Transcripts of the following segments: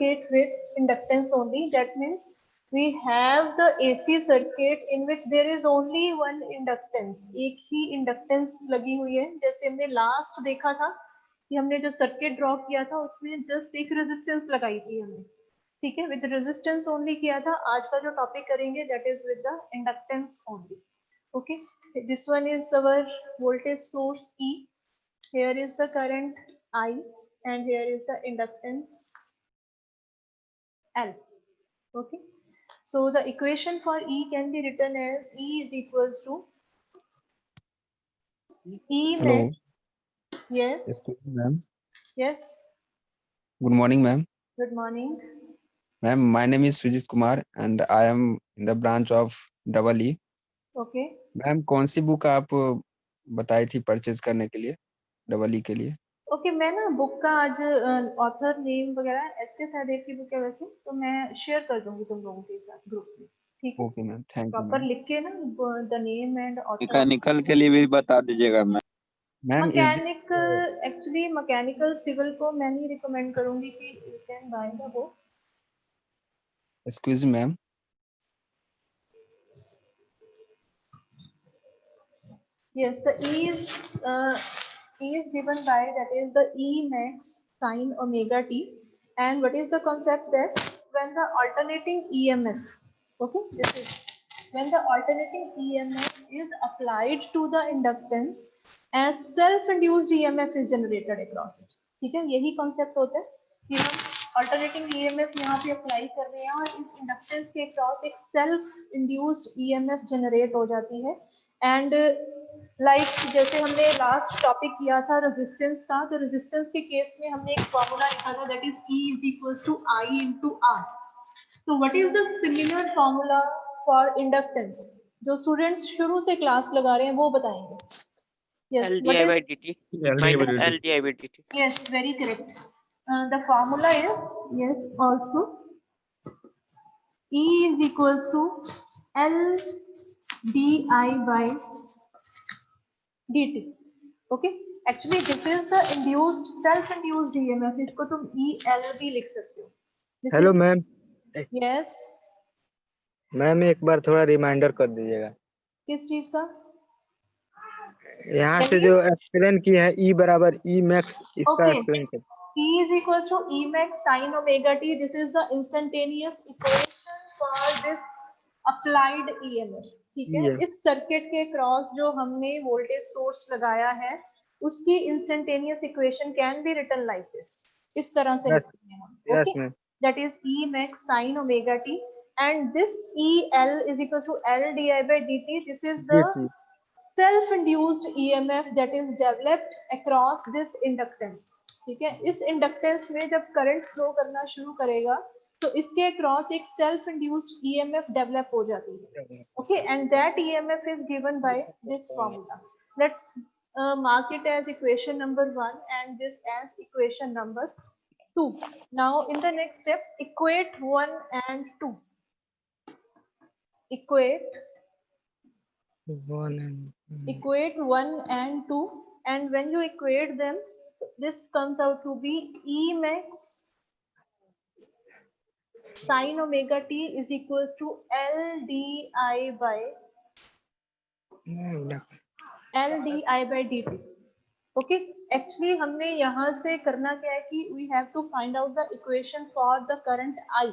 circuit with inductance only. That means we have the AC circuit in which there is only one inductance. एक ही inductance लगी हुई है. जैसे हमने last देखा था कि हमने जो circuit draw किया था उसमें just एक resistance लगाई थी हमने. ठीक है, with resistance only किया था. आज का जो topic करेंगे that is with the inductance only. Okay, this one is our voltage source E. Here is the current I and here is the inductance L. Okay, so the equation for E can be written as E is equals to E Hello. max. Yes. Ma'am. Yes. Good morning, ma'am. Good morning. Ma'am, my name is Sujit Kumar and I am in the branch of Double E. Okay. Ma'am कौन सी book आप बताई थी purchase करने के लिए double E के लिए? Okay मैं ना बुक का आज ऑथर नेम वगैरह एसके सहदेव की बुक है वैसे, तो मैं शेयर कर दूंगी तुम लोगों के साथ ग्रुप में. ठीक है, okay ma'am, thank you. Proper लिख के ना the name and author. Mechanical के लिए भी बता दीजिएगा ma'am. Ma'am mechanic actually mechanical civil को मैं नहीं रिकमेंड करूंगी कि you can buy the book. Excuse ma'am. Yes, the E is given by, that is the E max sine omega t. And what is the concept there? When the alternating EMF, okay, this is when the alternating EMF is applied to the inductance as self-induced EMF is generated across it. ठीक है, यही concept होता है कि हम alternating EMF यहाँ पे apply कर रहे हैं और इस inductance के across एक self-induced EMF generate हो जाती है. And जैसे हमने लास्ट टॉपिक किया था रेजिस्टेंस का, तो रेजिस्टेंस के केस में हमने एक फॉर्मूला लिखा था that is E is equals to I into R. तो what is the similar formula for inductance? जो स्टूडेंट्स शुरू से क्लास लगा रहे हैं वो बताएंगे. Yes, what is LdI/dt minus LdI/dt. Yes, very correct. The formula is, yes, also E is equals to LdI by dt. Okay, actually this is the induced self-induced EMF. इसको तुम EL भी लिख सकते हो. Hello ma'am. यस मैम एक बार थोड़ा reminder कर दीजिएगा. किस चीज का? यहाँ से जो एक्सप्लेन की है E बराबर E मैक्स, इसका एक्सप्लेन कर. E is equals to E max sin omega t. This is the instantaneous equation for this applied EMF. ठीक है, इस सर्किट के क्रॉस जो हमने वोल्टेज सोर्स लगाया है उसकी instantaneous equation can be written like this. इस तरह से लिखते हैं हम. Okay, that is E max sin omega t and this EL is equal to LdI by dt. This is the self-induced EMF that is developed across this inductance. ठीक है, इस inductance में जब करंट फ्लो करना शुरू करेगा तो इसके क्रॉस एक सेल्फ इंड्यूस्ड ईएमएफ डेवलप हो जाती है. Okay, and that EMF is given by this formula. Let's mark it as equation number 1 and this as equation number 2. Now in the next step, equate 1 and 2. Equate 1 and 2, and when you equate them, this comes out to be E max sin omega t is equals to LdI by dt. Okay, actually हमने यहाँ से करना क्या है कि we have to find out the equation for the current I.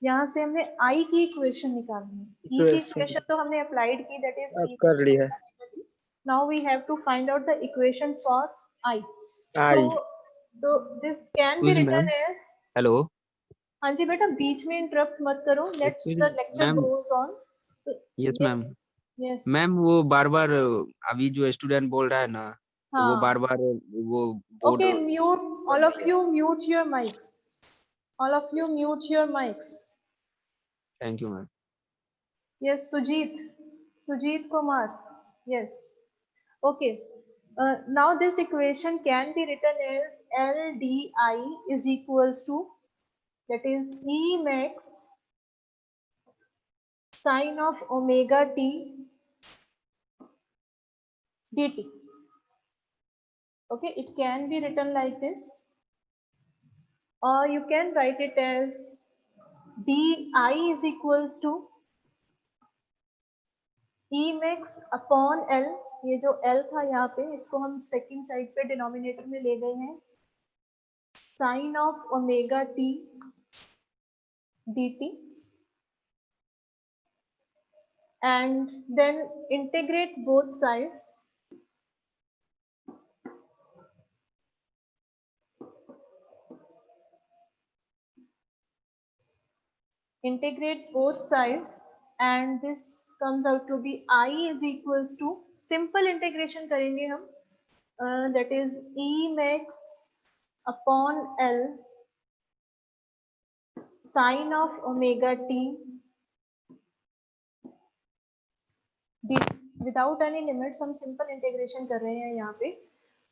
यहाँ से हमने I की इक्वेशन निकालनी है. E की इक्वेशन तो हमने अप्लाइड की, that is E कर ली है. Now we have to find out the equation for I. So this can be written as. Hello. हाँ जी बेटा, बीच में इंटरप्ट मत करो. Let's the lecture goes on. Yes ma'am. Yes. Ma'am वो बार बार अभी जो स्टूडेंट बोल रहा है ना, तो वो बार बार वो board. Okay, mute all of you. Mute your mics. All of you mute your mics. Thank you ma'am. Yes, Sujit Kumar. Yes. Okay. Now this equation can be written as LdI is equals to, that is E max sin of omega t dt. Okay, it can be written like this. or you can write it as di is equals to E max upon L. ये जो L था यहाँ पे, इसको हम second side पे denominator में ले गए हैं, sine of omega t dt, and then integrate both sides. Integrate both sides, and this comes out to be I is equals to, simple integration करेंगे हम, that is E max upon L sin of omega t dt. Without any limits हम simple integration कर रहे हैं यहाँ पे.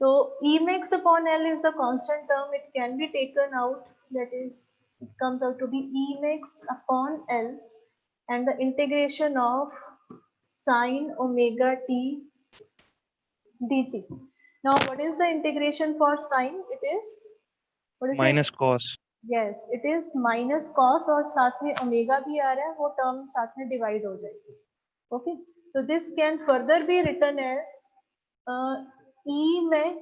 तो E max upon L is the constant term, it can be taken out, that is it comes out to be E max upon L and the integration of sin omega t dt. Now what is the integration for sine? It is, what is minus it? cos. Yes, it is minus cos और साथ में omega भी आ रहा है, वो term साथ में divide हो जाएगी. ओके, तो this can further be written as E max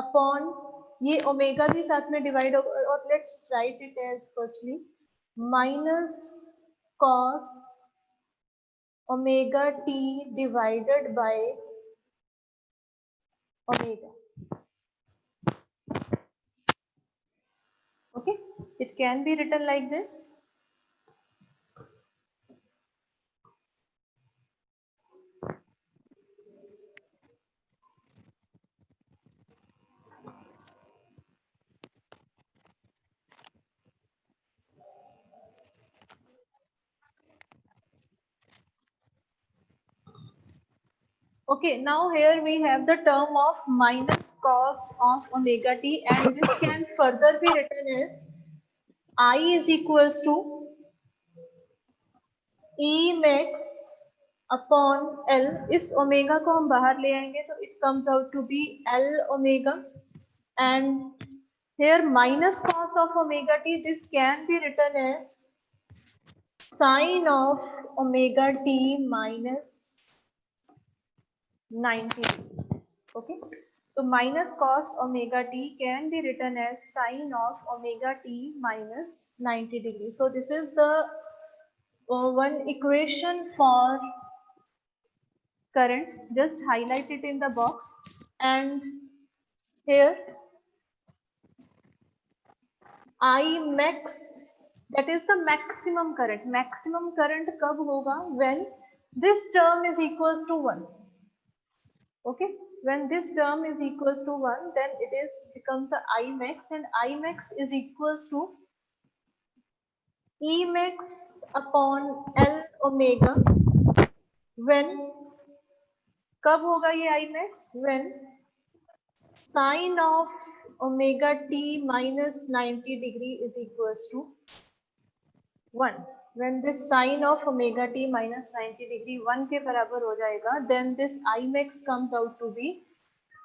upon, ये ओमेगा भी साथ में डिवाइड होगा, और let's write it as firstly minus cos omega t divided by omega. Okay, it can be written like this. Okay, now here we have the term of minus cos of omega t, and this can further be written as I is equals to E max upon L. इस omega को हम बाहर ले आएंगे तो it comes out to be L omega, and here minus cos of omega t, this can be written as sin of omega t minus 90. Okay, so minus cos omega t can be written as sin of omega t minus 90 degrees. So this is the one equation for current. Just highlight it in the box, and here I max, that is the maximum current. Maximum current कब होगा? When this term is equals to 1. Okay, when this term is equals to 1, then it is becomes a I max, and I max is equals to E max upon L omega. When कब होगा ये I max? When sin of omega t minus 90 degree is equals to 1. When this sin of omega t minus 90 degree 1 के बराबर हो जाएगा, then this I max comes out to be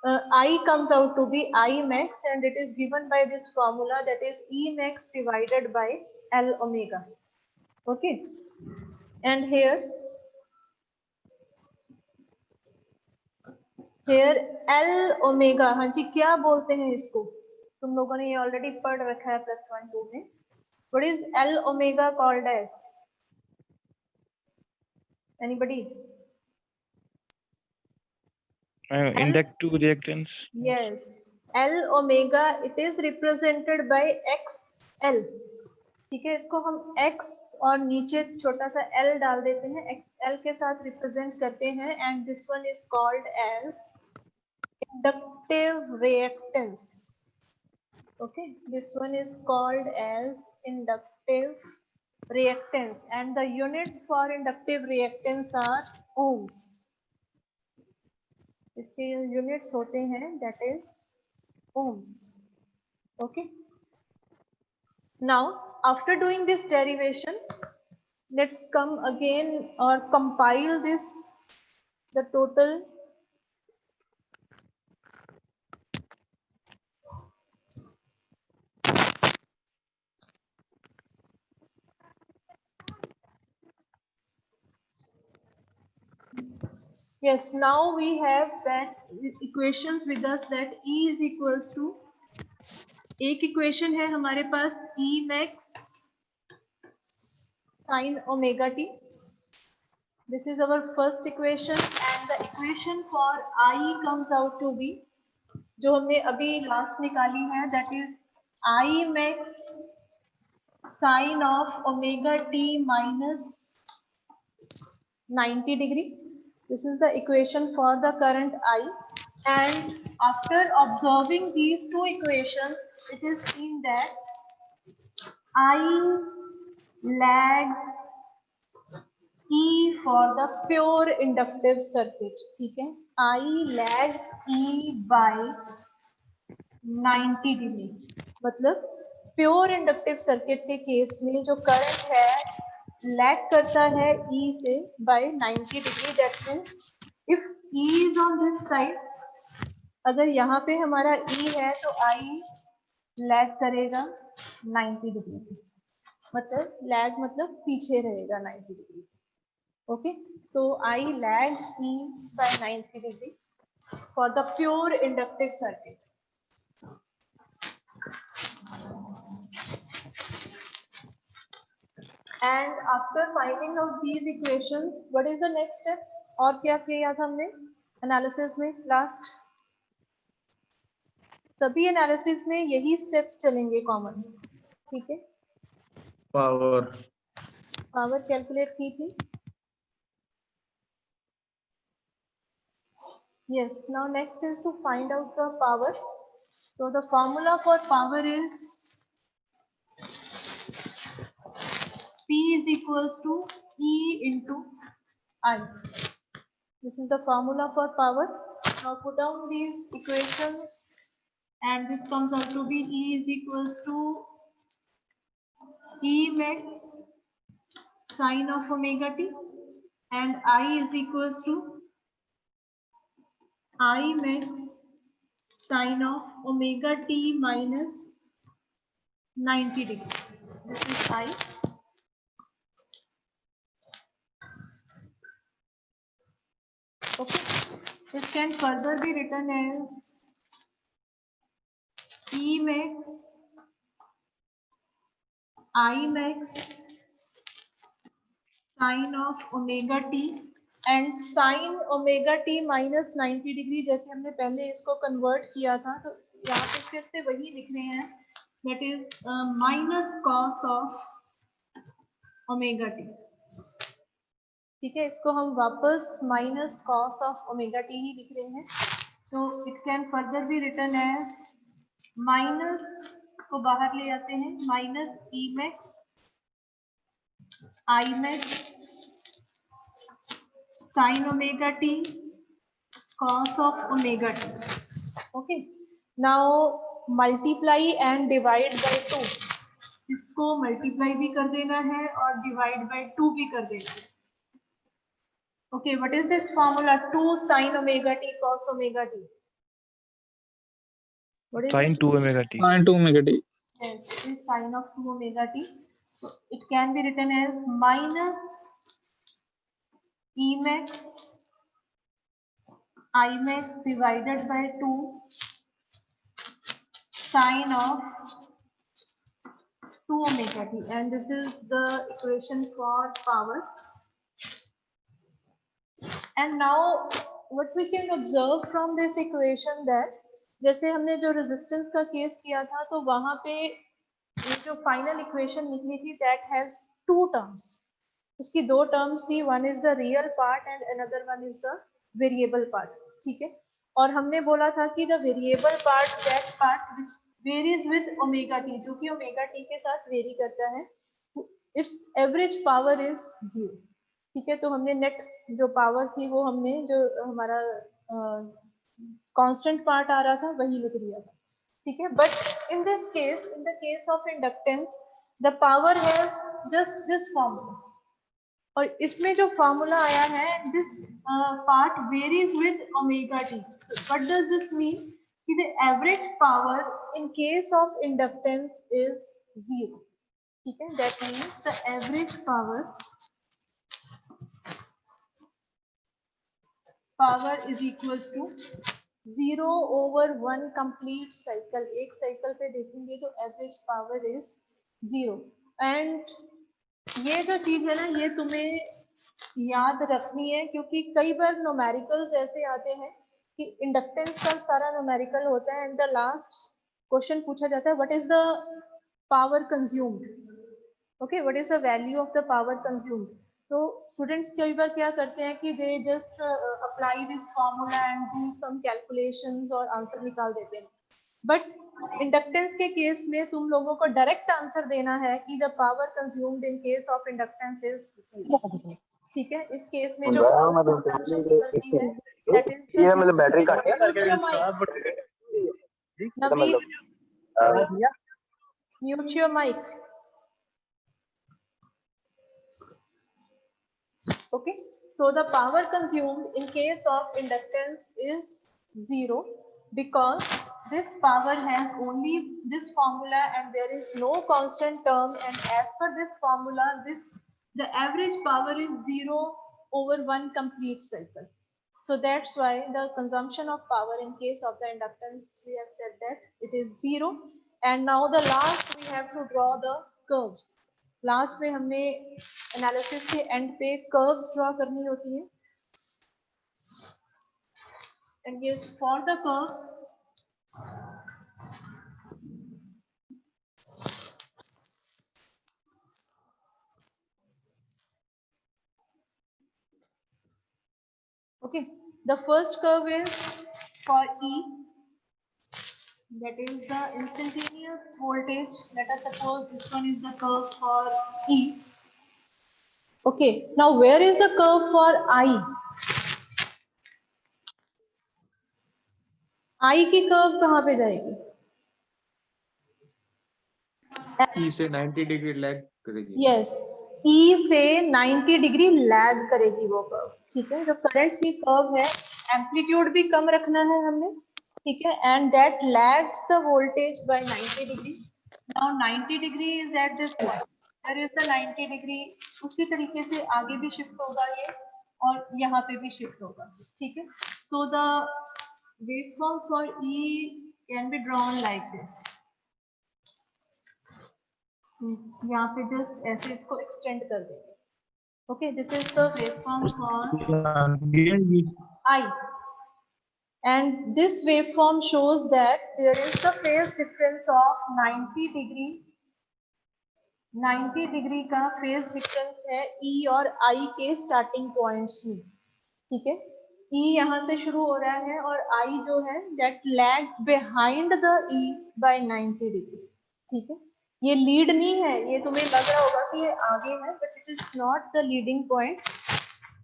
I comes out to be I max, and it is given by this formula, that is E max divided by L omega. Okay, and here L omega, हाँ जी क्या बोलते हैं इसको? तुम लोगों ने ये already पढ़ रखा है +1 2 में. What is L omega called as? Anybody? Inductive reactance. Yes, L omega, it is represented by XL. ठीक है, इसको हम X और नीचे छोटा सा L डाल देते हैं, XL के साथ रिप्रेजेंट करते हैं, and this one is called as inductive reactance. Okay, this one is called as inductive reactance, and the units for inductive reactance are ohms. इसके units होते हैं, that is ohms. Okay, now after doing this derivation, let's come again or compile this, the total Yes, now we have that equations with us that E is equals to, एक equation है हमारे पास E max sin omega t. This is our first equation and the equation for I comes out to be, जो हमने अभी last निकाली है, that is I max sin of omega t minus 90 degree. This is the equation for the current I, and after observing these two equations, it is seen that I lags E for the pure inductive circuit. ठीक है, I lags E by 90 degree. मतलब pure inductive circuit के case में जो current है lag करता है E से by 90 degree. That means if E is on this side, अगर यहाँ पे हमारा E है तो I लैग करेगा 90 डिग्री. मतलब लैग मतलब पीछे रहेगा 90 degree. Okay, so I lags E by 90 degree for the pure inductive circuit. And after finding out these equations, what is the next step? और क्या किया था हमने एनालिसिस में? लास्ट सभी एनालिसिस में यही स्टेप्स चलेंगे कॉमन. ठीक है, पावर कैलकुलेट की थी. Yes, now next is to find out the power. So the formula for power is P is equals to E into I. This is the formula for power. Now put down these equations and this comes out to be E is equals to E max sin of omega t and I is equals to I max sin of omega t minus 90 degree. This is I. Okay, this can further be written as E max I max sin of omega t and sin omega t minus 90 degree. जैसे हमने पहले इसको convert किया था तो यहाँ पे फिर से वही लिख रहे हैं, that is minus cos of omega t. ठीक है, इसको हम वापस minus cos of omega t ही लिख रहे हैं. तो it can further be written as minus को बाहर ले आते हैं, minus E max I max sine omega t cos of omega t. Okay, now multiply and divide by 2. इसको मल्टीप्लाई भी कर देना है और डिवाइड बाय 2 भी कर देना है. Okay, what is this formula? 2 sin omega t cos omega t. What is Sin this? 2 omega t. Sin 2 omega t. Yes, this is sin of 2 omega t. So it can be written as minus E max I max divided by 2 sin of 2 omega t, and this is the equation for power. And now what we can observe from this equation that जैसे हमने जो resistance का case किया था तो वहां पे ये जो फाइनल इक्वेशन निकली थी that has two terms. उसकी दो टर्म्स थी, one is the real part and another one is the variable part. ठीक है, और हमने बोला था कि the variable part, that part which varies with omega t, जो कि omega t के साथ वेरी करता है, its average power is 0. ठीक है, तो हमने नेट जो पावर थी वो हमने जो हमारा कांस्टेंट पार्ट आ रहा था वही लिख दिया था. ठीक है, but in this case, in the case of inductance, the power has just this formula. और इसमें जो फॉर्मूला आया है, this part varies with omega t. What does this mean? कि the average power in case of inductance is 0. ठीक है, that means the average power is equals to 0/1 complete cycle. एक cycle पे देखेंगे तो एवरेज पावर इज 0. एंड ये जो चीज है ना, ये तुम्हें याद रखनी है, क्योंकि कई बार न्यूमेरिकल्स ऐसे आते हैं कि इंडक्टेंस का सारा न्यूमेरिकल होता है एंड द लास्ट क्वेश्चन पूछा जाता है what is the power consumed. Okay, what is the value of the power consumed. तो स्टूडेंट्स कई बार क्या करते हैं कि they just apply this formula and do some calculations और आंसर निकाल देते हैं. बट इंडक्टेंस के केस में तुम लोगों को डायरेक्ट आंसर देना है कि the power consumed in case of inductance is 0. ठीक है, इस केस में जो निकलती है दैट इज ये मतलब बैटरी घट गया mute your mic. Okay, so the power consumed in case of inductance is 0 because this power has only this formula and there is no constant term, and as per this formula the average power is 0/1 complete cycle. So that's why the consumption of power in case of the inductance, we have said that it is 0. And now the last we have to draw the curves. Last में हमने analysis के and पे curves draw करनी होती है. And yes, for the curves okay, the first curve is for E, that is the instantaneous voltage. Let us suppose this one is the curve for E. Okay, now where is the curve for I? I की curve कहाँ पे जाएगी? E से 90 degree lag करेगी. Yes, E से 90 degree lag करेगी वो curve. ठीक है, जो करंट की कर्व है, एम्पलीट्यूड भी कम रखना है हमने. ठीक है, and that lags the voltage by 90 degree. Now 90 degree is at this point, there is the 90 degree. उसी तरीके से आगे भी शिफ्ट होगा ये और यहाँ पे भी शिफ्ट होगा. ठीक है, so the waveform for E can be drawn like this. यहाँ पे जस्ट ऐसे इसको एक्सटेंड कर देंगे. Okay, this is the waveform for I. And this waveform shows that there is the phase difference of 90 degree. 90 degree का phase difference है E और I के स्टार्टिंग पॉइंट्स में. ठीक है, E यहाँ से शुरू हो रहा है और I जो है that lags behind the E by 90 degree. ठीक है, ये लीड नहीं है, ये तुम्हें लग रहा होगा कि ये आगे है, but it is not the leading point.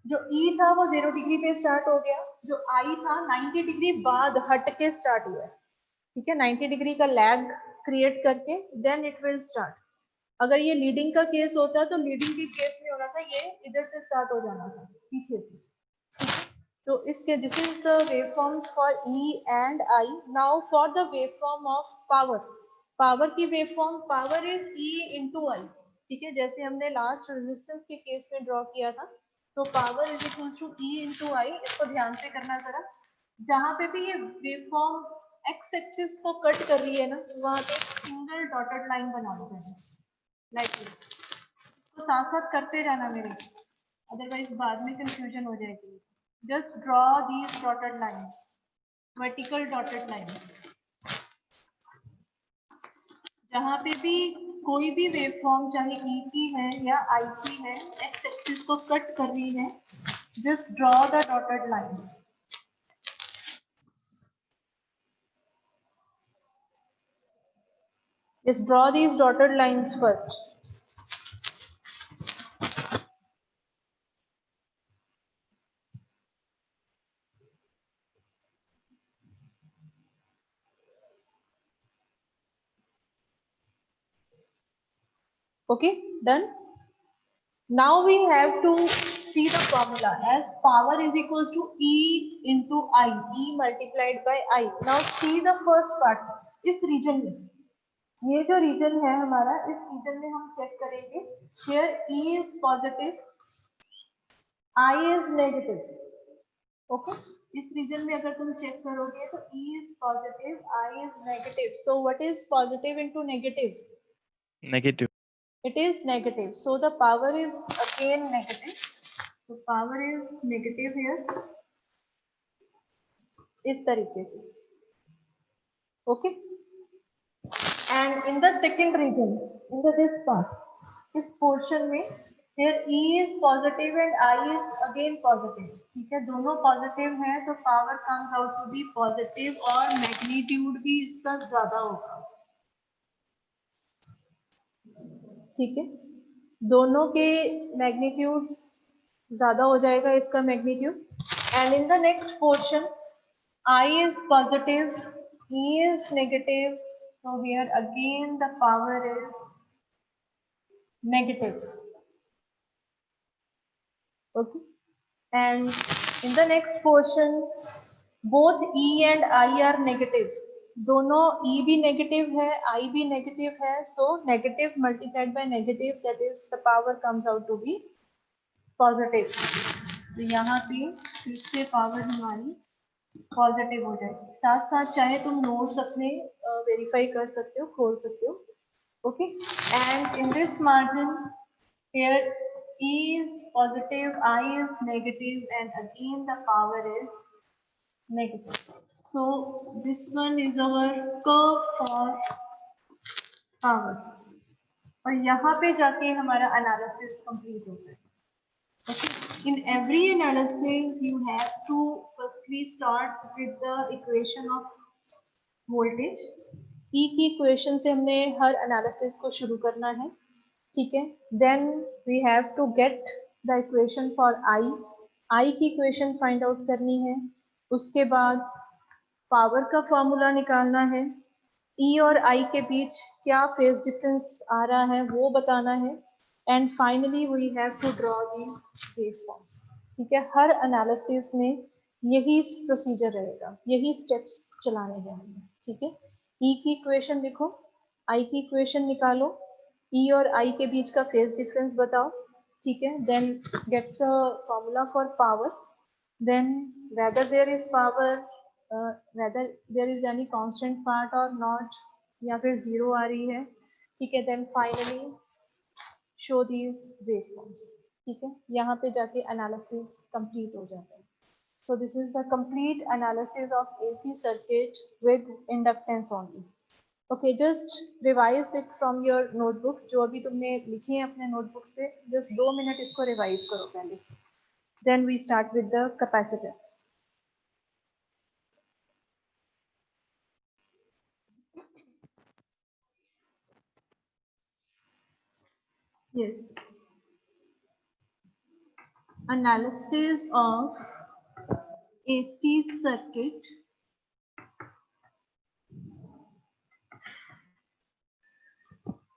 जो E था वो 0 डिग्री पे स्टार्ट हो गया, जो I था 90 डिग्री बाद हट के स्टार्ट हुआ. ठीक है, 90 डिग्री का लैग क्रिएट करके देन इट विल स्टार्ट. अगर ये लीडिंग का केस होता तो लीडिंग के केस में होना था ये इधर से स्टार्ट हो जाना था पीछे से. ठीक है, तो इसके this is the waveforms for E and I. Now for the waveform of power, power की waveform, power is E into I. ठीक है, जैसे हमने लास्ट रेजिस्टेंस के केस में ड्रॉ किया था, तो power is equal to E into I. इसको ध्यान से करना जरा. जहां पे भी ये वेवफॉर्म एक्स एक्सिस को कट कर रही है ना, वहां पे सिंगल डॉटेड लाइन बना लो पहले लाइक दिस. तो साथ साथ करते जाना मेरे, अदरवाइज बाद में कंफ्यूजन हो जाएगी. Just draw these dotted lines, vertical dotted lines. जहां पे भी कोई भी वेवफॉर्म चाहे E की है या I की है, एक्स एक्सिस को कट कर रही है, just draw the dotted line. Just draw these dotted lines first. Okay, done. Now we have to see the formula as power is equals to E into I, E multiplied by I. Now see the first part. इस reason में, ये जो reason है हमारा, इस reason में हम check करेंगे. Here E is positive, I is negative. Okay इस रीजन में अगर तुम चेक करोगे तो E is positive, I is negative. So what is positive into negative? Negative. It is negative, so the power is again negative. So power is negative here. इस तरीके से. Okay. And in the second region, in this part, इस portion में here E is positive and I is again positive. ठीक है, दोनों positive हैं तो power comes out to be positive और magnitude भी इसका ज्यादा होगा. ठीक है, दोनों के मैग्नीट्यूड ज्यादा हो जाएगा इसका magnitude. And in the next portion I is positive, E is negative, so here again the power is negative. Okay, and in the next portion both E and I are negative. दोनों E भी negative है, I भी negative है, so negative multiplied by negative, that is the power comes out to be positive. तो यहाँ पे फिर से पावर हमारी पॉजिटिव हो जाएगी. साथ साथ चाहे तुम नोट्स अपने वेरीफाई कर सकते हो, खोल सकते हो. Okay, and in this margin here E is positive, I is negative, and again the power is negative. So this one is our curve for power. और यहाँ पे जाके हमारा एनालिसिस कंप्लीट होता है. Okay. In every analysis, you have to firstly start with the equation of voltage. E की equation से हमने हर एनालिसिस को शुरू करना है. ठीक है, then we have to get the equation for I की इक्वेशन फाइंड आउट करनी है. उसके बाद पावर का फॉर्मूला निकालना है. E और I के बीच क्या फेज डिफरेंस आ रहा है वो बताना है. And finally we have to draw the waveforms. ठीक है, हर एनालिसिस में यही प्रोसीजर रहेगा, यही स्टेप्स चलाने हैं हमने. ठीक है, E की इक्वेशन लिखो, I की इक्वेशन निकालो, E और I के बीच का फेज डिफरेंस बताओ. ठीक है, then get the formula for power, then whether there is power, whether there is any constant part और नॉट, या फिर जीरो आ रही है. ठीक है, then finally show these waveforms. ठीक है, यहाँ पे जाके एनालिसिस कंप्लीट हो जाता है. So this is the complete analysis of AC circuit with inductance only. Okay, just revise it from your notebooks. जो अभी तुमने लिखी है अपने नोटबुक्स पे, जस्ट 2 मिनट इसको रिवाइज करो पहले. Then we start with the capacitance. Yes. Analysis of AC circuit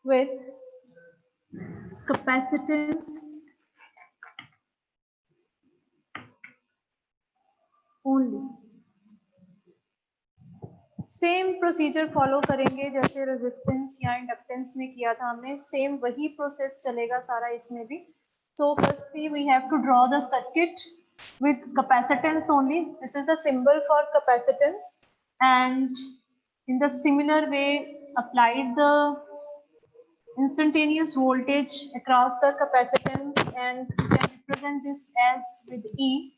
with capacitance only. Same procedure follow करेंगे जैसे रेजिस्टेंस या इंडक्टेंस में किया था हमने. सेम वही प्रोसेस चलेगा सारा इसमें भी. So firstly we have to draw the circuit with capacitance only. This is the symbol for capacitance, and in the similar way applied the instantaneous voltage across the capacitance, and we can represent this as with E,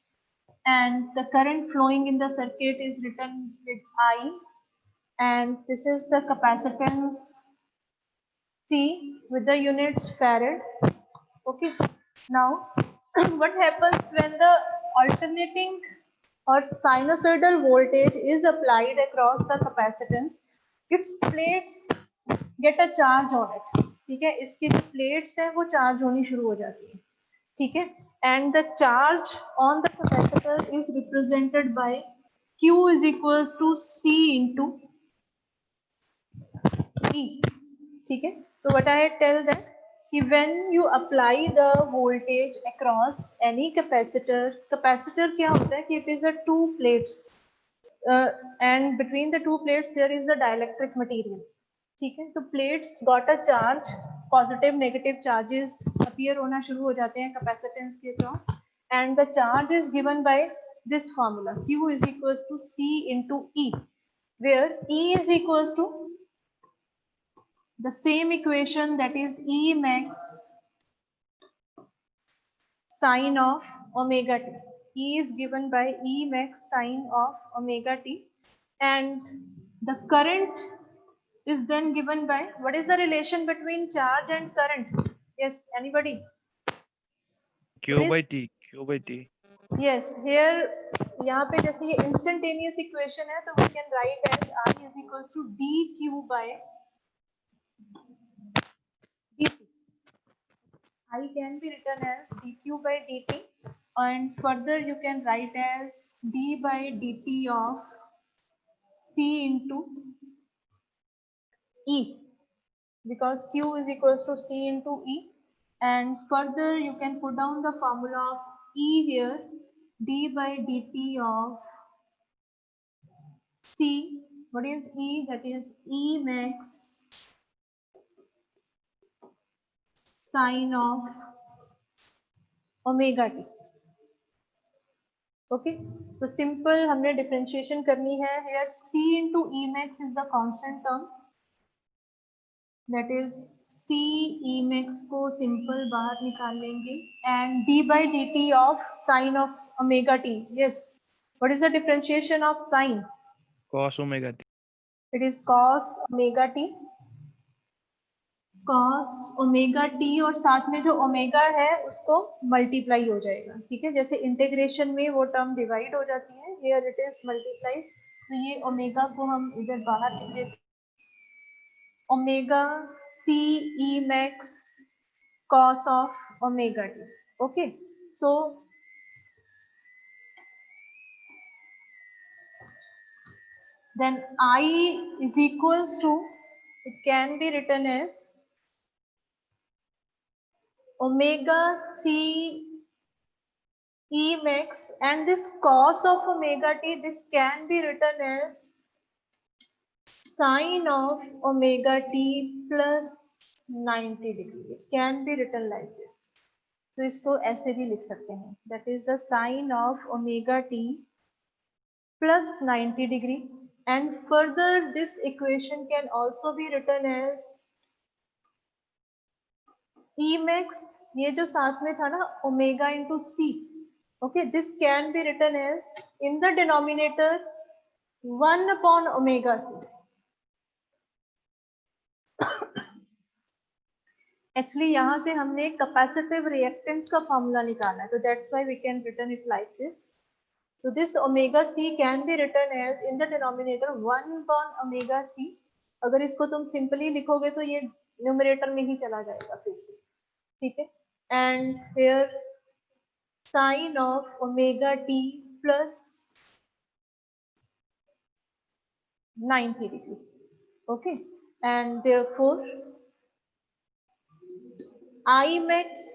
and the current flowing in the circuit is written with I, and this is the capacitance C with the units farad. Okay, now what happens when the alternating or sinusoidal voltage is applied across the capacitance? Its plates get a charge on it. ठीक है, इसकी जो plates हैं वो charge होनी शुरू हो जाती है. ठीक है, and the charge on the capacitor is represented by Q is equals to C into E. ठीक है, so what I tell that when you apply the voltage across any capacitor, capacitor क्या होता है कि it is a two plates, and between the two plates there is the dielectric material. ठीक है, तो plates got a charge, positive negative charges appear होना शुरू हो जाते हैं capacitance के across, and the charge is given by this formula Q is equals to C into E, where E is equals to the same equation, that is E max sine of omega t. E is given by E max sine of omega t, and the current is then given by, what is the relation between charge and current? Yes, anybody? Q by T. Q by T. Yes, here यहाँ पे जैसे ये instantaneous equation है, तो we can write as I is equals to dq by dt. I can be written as dq by dt, and further you can write as d by dt of C into E, because Q is equals to C into E, and further you can put down the formula of E here, d by dt of C. What is E? That is E max sine of omega t. Okay, तो simple हमने differentiation करनी है. Here C into E max is the constant term, that is C E max को simple बाहर निकाल लेंगे, and d by dt of sine of omega t. Yes, what is the differentiation of sine? Cos omega T. It is cos omega t. cos omega T और साथ में जो omega है उसको मल्टीप्लाई हो जाएगा. ठीक है, जैसे इंटीग्रेशन में वो टर्म डिवाइड हो जाती है, हियर इट इज मल्टीप्लाई, तो ये ओमेगा को हम इधर बाहर लिख देते, omega C E max cos of omega t. Okay, so then I is equals to, it can be written as omega c E max, and this cos of omega t, this can be written as sine of omega t plus 90 degree. It can be written like this. So इसको ऐसे भी लिख सकते हैं, that is the sine of omega t plus 90 degree, and further this equation can also be written as E max, ये जो साथ में था ना omega into c. Okay, this can be written as, in the denominator, 1 upon omega c. Actually यहाँ से हमने capacitive reactance का फॉर्मूला निकाला है, तो that's why we can written it like this. So this omega c can be written as, in the denominator, 1 upon omega c. अगर इसको तुम सिंपली लिखोगे तो ये न्यूमरेटर में ही चला जाएगा फिर से. ठीक है, and here sine of omega t plus 90 degree. Okay, and therefore I max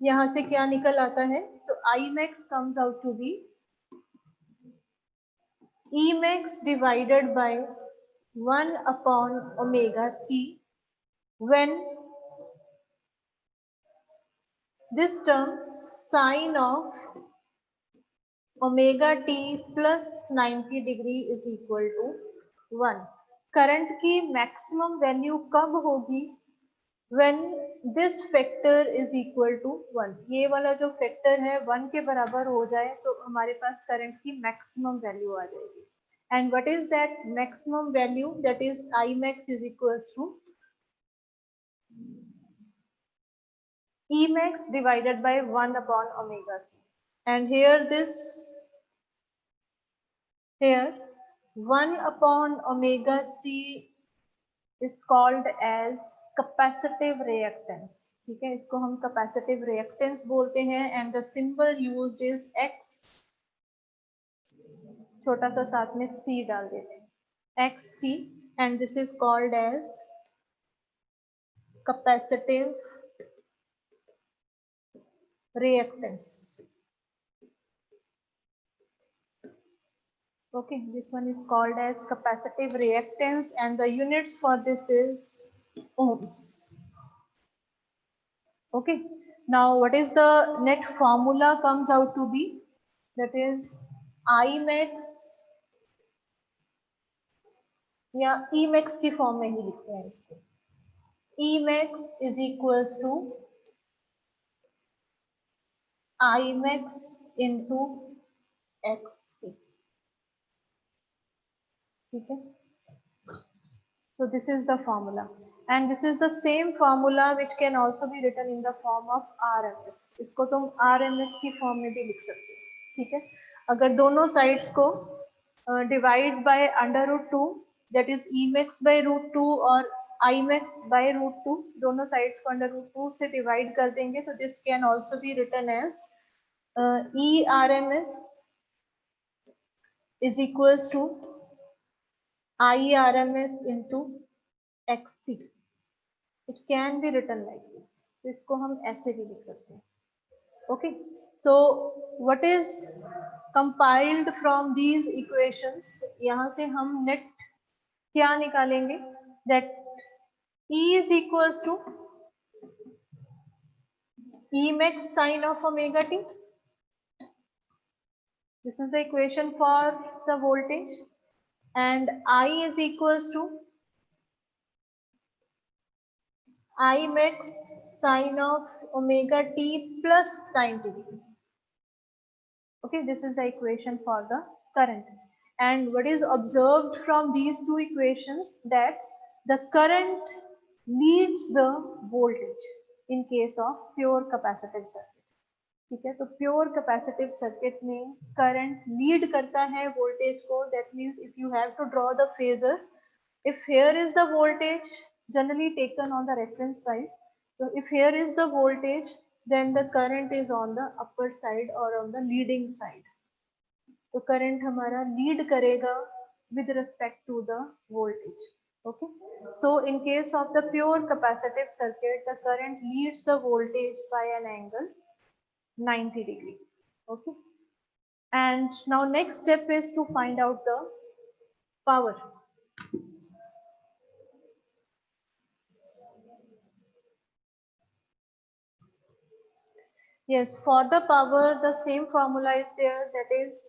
यहाँ से क्या निकल आता है, तो I max comes out to be E max divided by 1 upon omega c, when this term sine of omega t plus 90 degree is equal to 1. Current की maximum value कब होगी, when this factor is equal to 1. ये वाला जो factor है 1 के बराबर हो जाए तो हमारे पास करंट की मैक्सिमम वैल्यू आ जाएगी. And what is that maximum value? That is I max is equals to E max divided by 1 upon omega c. And here 1 upon omega c is called as capacitive reactance. ठीक है, इसको हम capacitive reactance बोलते हैं, and the symbol used is X. छोटा सा साथ में C डाल देते हैं, XC, and this is called as capacitive reactance. Okay, this one is called as capacitive reactance, and the units for this is ohms. Okay, now what is the net formula comes out to be? That is I max या E max की form में ही लिखते हैं इसको, E max is equals to I max into X C, ठीक है। So this is the formula, and this is the same formula which can also be written in the form of RMS. इसको तुम RMS की form में भी लिख सकते हो, ठीक है। अगर दोनों साइड्स को divide by √2, that is E max bye √2 और आई मैक्स बाय √2, दोनों साइड्स को √2 से डिवाइड कर देंगे, तो this can also be written as E RMS is equals to IRMS into XC. It can be written like this. तो इसको हम ऐसे भी लिख सकते हैं. Okay. So what is compiled from these equations? यहाँ से हम net क्या निकालेंगे? That E is equals to E max sin of omega t. This is the equation for the voltage. And I is equals to I max sin of omega t plus 90 degree. Okay, this is the equation for the current. And what is observed from these two equations, that the current leads the voltage in case of pure capacitive circuit. ठीक है, तो pure capacitive circuit में current lead करता है voltage को. That means if you have to draw the phasor, if here is the voltage generally taken on the reference side, so if here is the voltage, then the current is on the upper side or on the leading side. तो current हमारा lead करेगा with respect to the voltage. Okay, so in case of the pure capacitive circuit, the current leads the voltage by an angle 90 degree. Okay, and now next step is to find out the power. Yes, for the power the same formula is there, that is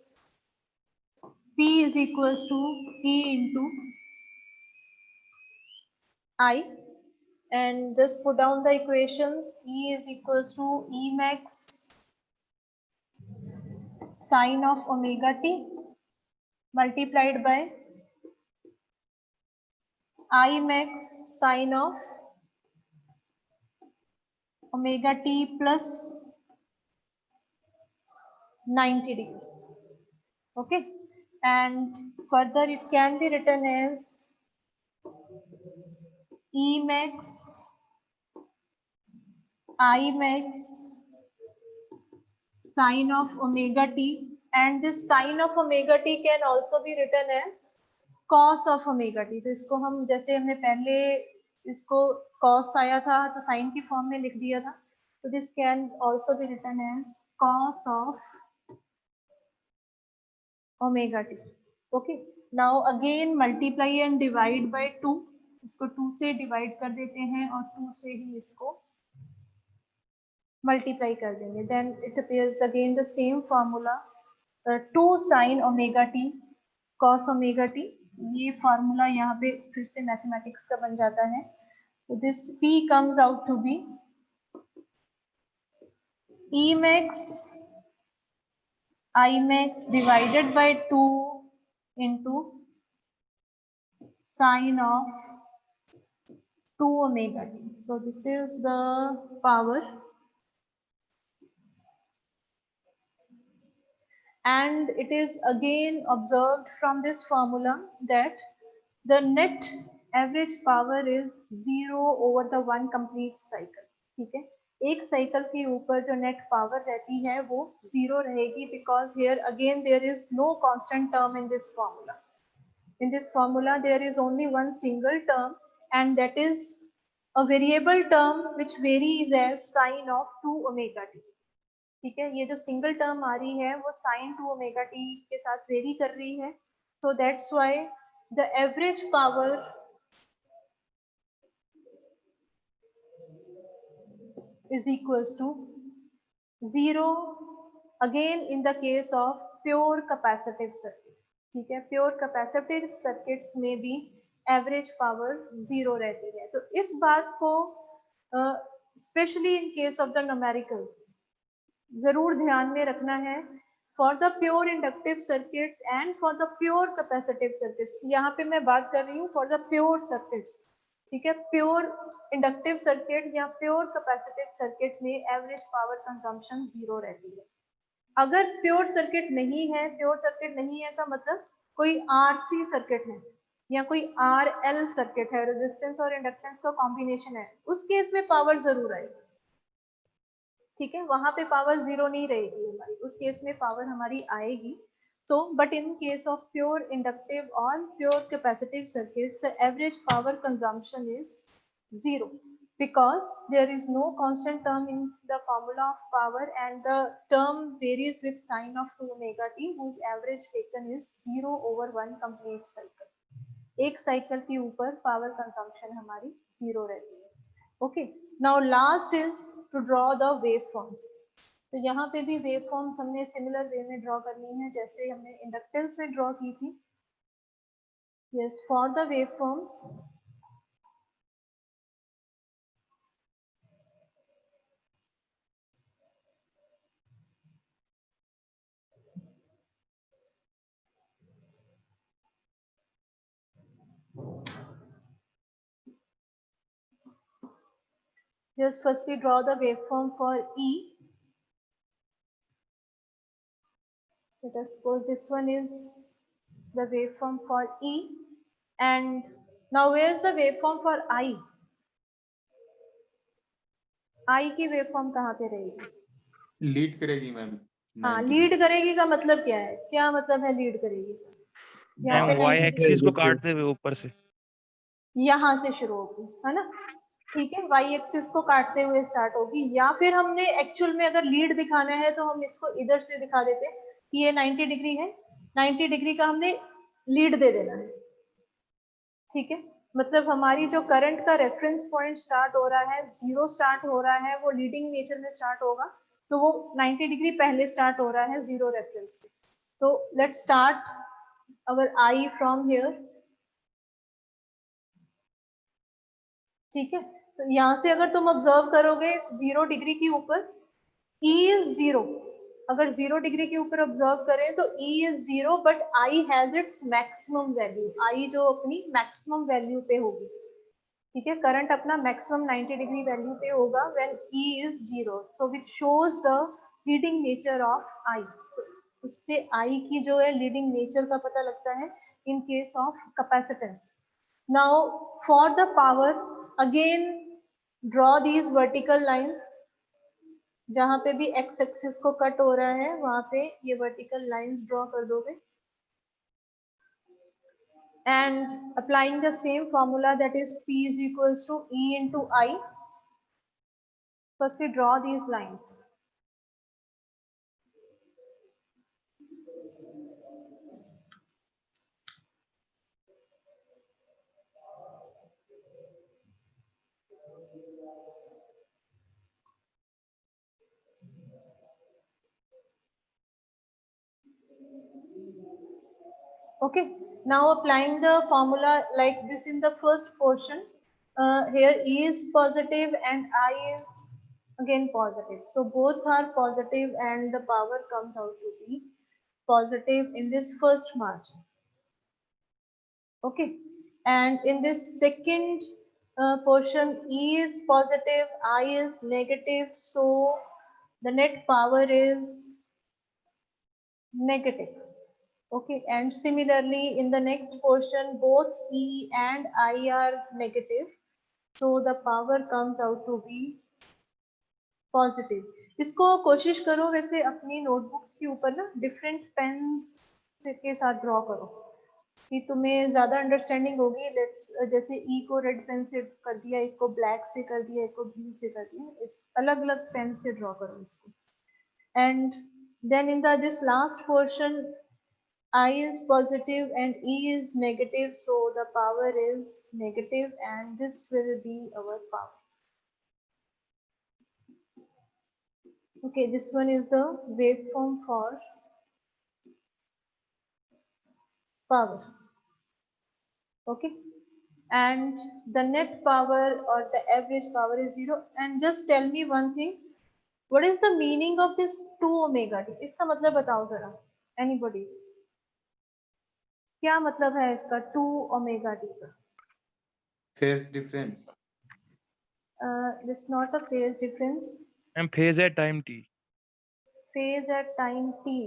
P is equals to E into I, and just put down the equations. E is equals to E max sin of omega t multiplied by I max sin of omega t plus 90 degree. Okay, and further it can be written as E max I max sin of omega t, and this sin of omega t can also be written as cos of omega t. तो इसको हम, जैसे हमने पहले इसको cos आया था तो sin की फॉर्म में लिख दिया था, तो this can also be written as cos of omega t. Okay, now again multiply and divide by 2. इसको 2 से डिवाइड कर देते हैं और 2 से ही इसको मल्टीप्लाई कर देंगे. Then it appears again the same formula, 2 sin omega t cos omega t. ये फॉर्मूला यहाँ पे फिर से मैथमेटिक्स का बन जाता है. तो this p comes out to be E max I max divided by 2 into sin of 2 omega t. So this is the power, and it is again observed from this formula that the net average power is 0 over the one complete cycle. ठीक है, एक cycle के ऊपर जो net power रहती है वो 0 रहेगी, because here again there is no constant term in this formula. In this formula there is only one single term, and that is a variable term which varies as sin of 2 omega t. ठीक है, ये जो single term आ रही है वो sin 2 omega t के साथ very कर रही है. So that's why the average power is equals to 0 again in the case of pure capacitive circuit, ठीक है। प्योर कैपेसिटिव सर्किट्स में भी एवरेज पावर 0 रहती है। तो इस बात को specially in case of the numericals जरूर ध्यान में रखना है। For the pure inductive circuits and for the pure capacitive circuits, यहाँ पे मैं बात कर रही हूँ फॉर द प्योर सर्किट्स, ठीक है। प्योर इंडक्टिव सर्किट या प्योर कैपेसिटिव सर्किट में एवरेज पावर कंजम्पशन 0 रहती है। अगर प्योर सर्किट नहीं है, प्योर सर्किट नहीं है का मतलब कोई आरसी सर्किट है या कोई आरएल सर्किट है, रेजिस्टेंस और इंडक्टेंस का कॉम्बिनेशन है, उस केस में पावर जरूर आएगी, ठीक है। वहां पे पावर 0 नहीं रहेगी हमारी, उस केस में पावर हमारी आएगी। So, but in case of pure inductive or pure capacitive circuits, the average power consumption is 0 because there is no constant term in the formula of power and the term varies with sine of 2 omega t whose average taken is 0 over 1 complete cycle. एक cycle के ऊपर power consumption हमारी 0 रहती है। Okay, now last is to draw the wave forms. तो यहाँ पे भी वेव फॉर्म्स हमने सिमिलर वे में ड्रॉ करनी है जैसे हमने इंडक्टेंस में ड्रॉ की थी। Yes, for the wave forms just firstly draw the waveform for E. Let us suppose this one is the waveform for E, and now where is the waveform for I? I की waveform कहाँ पे रहेगी? Lead करेगी ma'am. हाँ, lead करेगी का मतलब क्या है? क्या मतलब है लीड करेगी? यहाँ मैम पे वाई 90 एक्सिस को काटते हुए ऊपर से, यहाँ से शुरू होगी, है ना? ठीक है, वाई एक्सिस को काटते हुए स्टार्ट होगी, या फिर हमने एक्चुअल में अगर लीड दिखाना है तो हम इसको इधर से दिखा देते कि ये 90 डिग्री है, 90 डिग्री का हमने लीड दे देना है, ठीक है। मतलब हमारी जो करंट का रेफरेंस पॉइंट स्टार्ट हो रहा है, 0 स्टार्ट हो रहा है, वो लीडिंग नेचर में स्टार्ट होगा, तो वो 90 डिग्री पहले स्टार्ट हो रहा है 0 रेफरेंस से। तो let's start our I from here, ठीक है। तो यहाँ से अगर तुम ऑब्जर्व करोगे 0 डिग्री के ऊपर E इज 0, अगर 0 डिग्री के ऊपर ऑब्जर्व करें तो E is 0 but I has its maximum value, I जो अपनी मैक्सिमम वैल्यू पे होगी, ठीक है। करंट अपना मैक्सिमम 90 डिग्री वैल्यू पे होगा when E is 0, so which shows the leading nature of I। उससे I की जो है लीडिंग नेचर का पता लगता है in case of capacitance. Now for the power, again draw these vertical lines, जहां पे भी x एक्सिस को कट हो रहा है वहां पे ये वर्टिकल लाइंस ड्रॉ कर दोगे, and applying the same formula, that is P is equals to E into I. First we draw these lines. Okay, now applying the formula like this in the first portion, here E is positive and I is again positive, so both are positive and the power comes out to be positive in this first margin. Okay, and in this second portion, E is positive, I is negative, so the net power is negative. Okay, and similarly in the next portion both E and I are negative, so the power comes out to be positive। इसको कोशिश करो वैसे अपनी notebooks के ऊपर ना different pens के साथ ड्रॉ करो कि तुम्हें ज्यादा अंडरस्टैंडिंग होगी। लेट्स जैसे E को रेड पेन से कर दिया, एक को ब्लैक से कर दिया, एक को ब्लू से कर दिया, इस अलग अलग पेन से ड्रॉ करो इसको। And then in the this last portion I is positive and E is negative, so the power is negative and this will be our power. Okay, this one is the waveform for power. Okay, and the net power or the average power is 0. And just tell me one thing, what is the meaning of this 2 omega t? इसका मतलब बताओ जरा, anybody? क्या मतलब है इसका 2 omega t का? Phase difference. This is not a phase difference. And phase at time t. Phase at time t.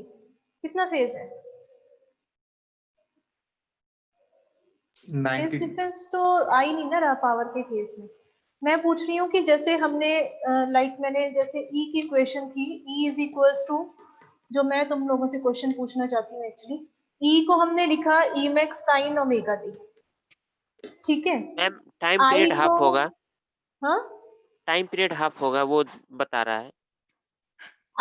कितना phase है? फेज 90. डिफरेंस तो आ ही नहीं ना रहा पावर के केस में। मैं पूछ रही हूँ कि जैसे हमने मैंने जैसे ई की इक्वेशन थी, ई इज इक्वल्स टू, जो मैं तुम लोगों से क्वेश्चन पूछना चाहती हूँ एक्चुअली, ई को हमने लिखा ई मैक्स साइन ओमेगा टी, ठीक है। Ma'am time I period half को, होगा, हाँ, टाइम पीरियड हाफ होगा वो बता रहा है।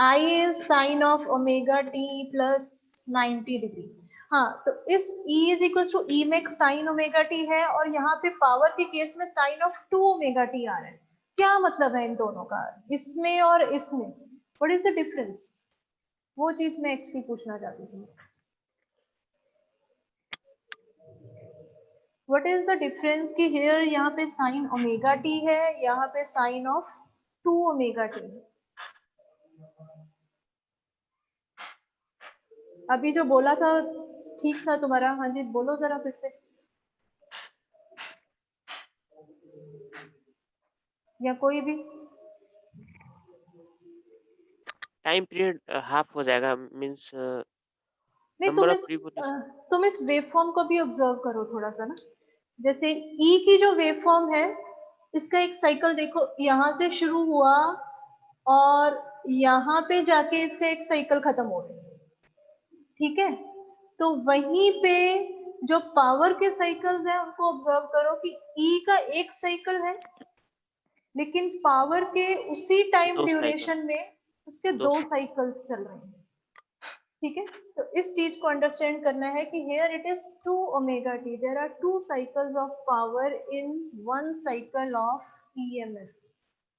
I is sine of omega t plus 90 degree. हाँ, तो इस E is equal to E max sine omega t है, और यहाँ पे पावर के केस में साइन ऑफ 2 ओमेगा टी आ रहा है। क्या मतलब है इन दोनों का, इसमें और इसमें? What is the difference? वो चीज मैं एक्चुअली पूछना चाहती थी। व्हाट इज द डिफरेंस कि हियर यहाँ पे साइन ओमेगा टी है, यहाँ पे साइन ऑफ 2 ओमेगा टी है। अभी जो बोला था ठीक था तुम्हारा? हाँ जी, बोलो जरा फिर से, या कोई भी। टाइम पीरियड हाफ हो जाएगा, मींस नहीं, नंबर ऑफ रिवॉल्यूशन। तुम इस वेवफॉर्म को भी ऑब्जर्व करो थोड़ा सा ना। जैसे ई की जो वेवफॉर्म है, इसका एक साइकिल देखो, यहाँ से शुरू हुआ और यहाँ पे जाके इसका एक साइकिल खत्म हो गया, ठीक है। तो वहीं पे जो पावर के साइकिल्स हैं उनको ऑब्जर्व करो कि ई का एक साइकिल है, लेकिन पावर के उसी टाइम दो ड्यूरेशन में उसके दो दो साइकिल्स चल रहे हैं, ठीक है। तो इस चीज को अंडरस्टैंड करना है कि here it is 2 omega t, there are 2 cycles of power in one cycle of EMF.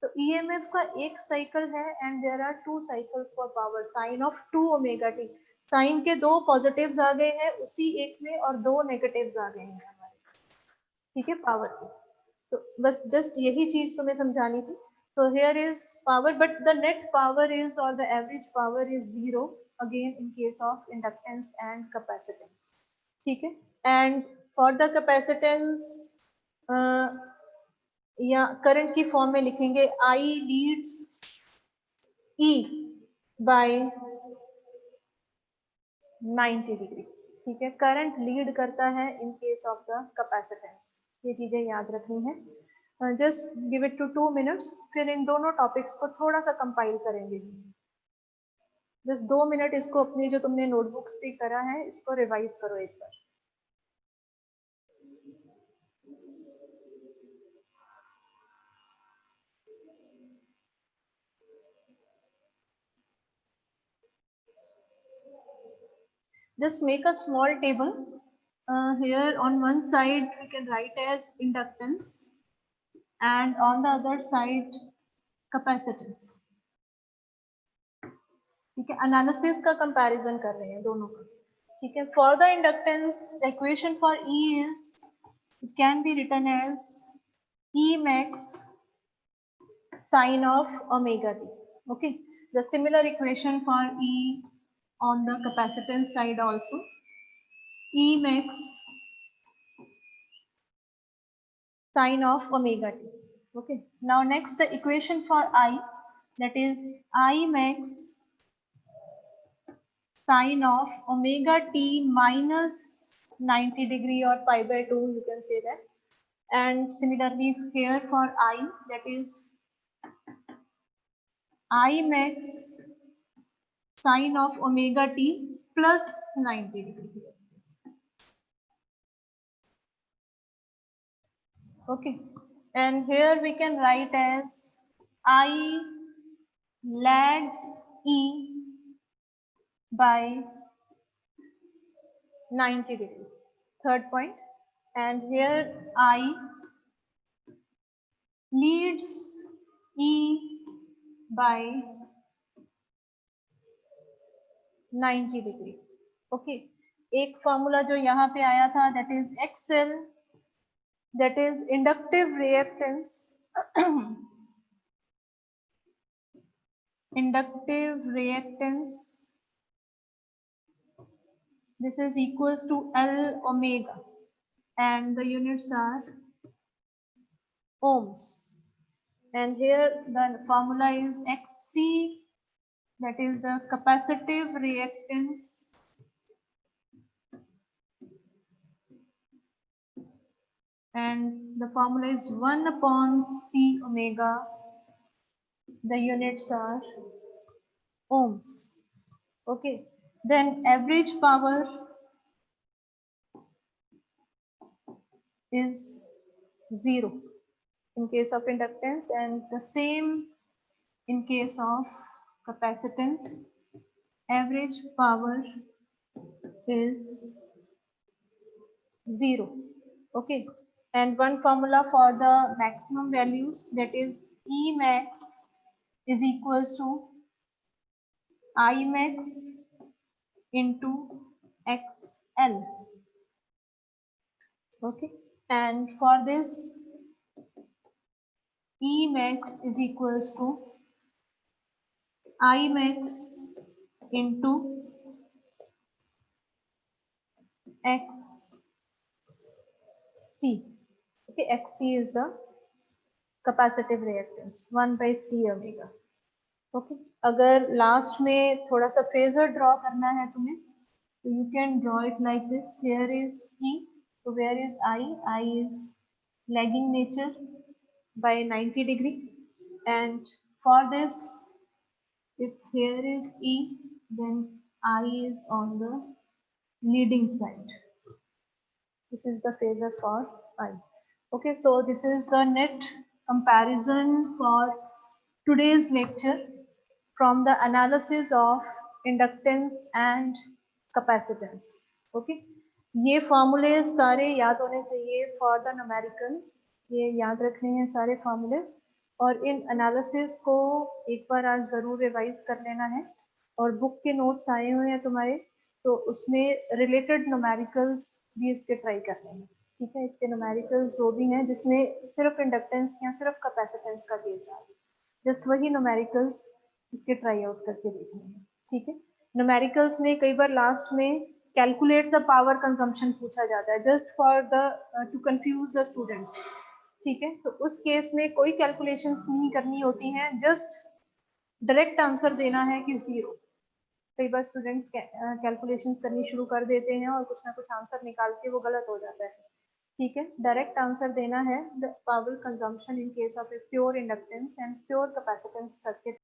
तो ईएमएफ का एक साइकिल है and there are 2 cycles for power sine of 2 omega t. Sine के 2 पॉजिटिव्स आ गए हैं उसी एक में और 2 नेगेटिव्स आ गए हैं हमारे, ठीक है, पावर के। तो बस जस्ट यही चीज तुम्हें समझानी थी। So here is power, but the net power is, or the average power is 0 again in case of inductance and capacitance, ठीक है। And for the capacitance या करंट की फॉर्म में लिखेंगे I leads E by 90 degree, ठीक है। Current lead करता है in case of the capacitance, ये चीजें याद रखनी है। Just give it to 2 minutes, फिर इन दोनों टॉपिक्स को थोड़ा सा कंपाइल करेंगे। जस्ट 2 मिनट इसको अपनी जो तुमने नोटबुक्स पे करा है इसको रिवाइज करो एक बार। Just make a small table. Here on one side we can write as inductance and on the other side capacitance, ठीक है। एनालिसिस का कंपैरिजन कर रहे हैं दोनों का, ठीक है। For the inductance equation for E is, it can be written as E max sin of omega t, okay। The similar equation for E on the capacitance side also, E max sin of omega t, okay। Now next the equation for I, that is I max sin of omega t minus 90 degree or pi by 2, you can say that। And similarly here for I, that is I max sin of omega t plus 90 degree, okay। And here we can write as I lags E by 90 degree, third point। And here I leads E by 90 degree, okay। एक formula जो यहाँ पे आया था that is XL, that is inductive reactance inductive reactance, this is equals to L omega and the units are ohms, and here the formula is XC, that is the capacitive reactance and the formula is 1 upon C omega, the units are ohms. Okay, then average power is 0 in case of inductance and the same in case of capacitance. Average power is 0. Okay, and one formula for the maximum values, that is E max is equals to I max into XL. Okay, and for this E max is equals to I max into XC. Okay, XC is the capacitive reactance 1 by C omega. Okay, अगर last में थोड़ा सा phasor draw करना है तुम्हें तो you can draw it like this. Here is E, so where is I? I is lagging nature by 90 degree, and for this, if here is E, then I is on the leading side. This is the phasor for I. Okay, so this is the net comparison for today's lecture from the analysis of inductance and capacitance. Okay, ये फॉर्मूले सारे याद होने चाहिए for the numericals, ये याद रखने हैं सारे फॉर्मूलेस, और इन एनालिसिस को एक बार आज जरूर रिवाइज कर लेना है। और बुक के नोट्स आए हुए हैं तुम्हारे, तो उसमें रिलेटेड न्यूमेरिकल्स भी इसके ट्राई करने हैं। ठीक है, इसके न्यूमेरिकल्स जो भी हैं जिसमें सिर्फ इंडक्टेंस या सिर्फ कैपेसिटेंस का केस आ रहा है, जस्ट वही न्यूमेरिकल्स इसके ट्राई आउट करके देखने हैं। ठीक है, न्यूमेरिकल्स में कई बार लास्ट में कैलकुलेट द पावर कंजम्पशन पूछा जाता है just for the two confuse the students. ठीक है, तो उस केस में कोई कैलकुलेशंस नहीं करनी होती हैं, जस्ट डायरेक्ट आंसर देना है कि 0। कई बार स्टूडेंट्स कैलकुलेशंस करनी शुरू कर देते हैं और कुछ ना कुछ आंसर निकाल के वो गलत हो जाता है। ठीक है, डायरेक्ट आंसर देना है the power consumption in case of a pure inductance and pure capacitance circuit.